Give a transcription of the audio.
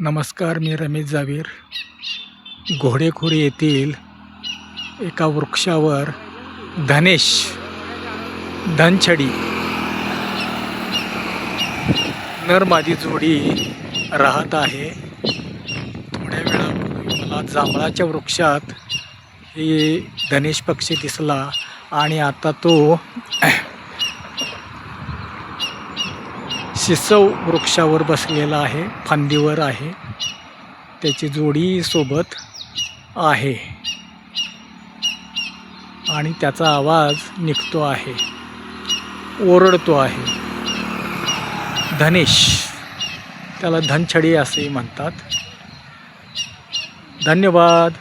नमस्कार, मी रमेश जावीर. घोडेखोर येथील एका वृक्षावर धनेश धनछडी नर मादी जोडी राहत आहे. थोड्या वेळापूर्वी मला जांभळाच्या वृक्षात हे धनेश पक्षी दिसला आणि आता तो शिसव वृक्षावर बसलेला आहे, फांदीवर आहे. त्याची जोडी सोबत आहे आणि त्याचा आवाज निघतो आहे, ओरडतो आहे. धनेश, त्याला धनछडी असेही म्हणतात. धन्यवाद.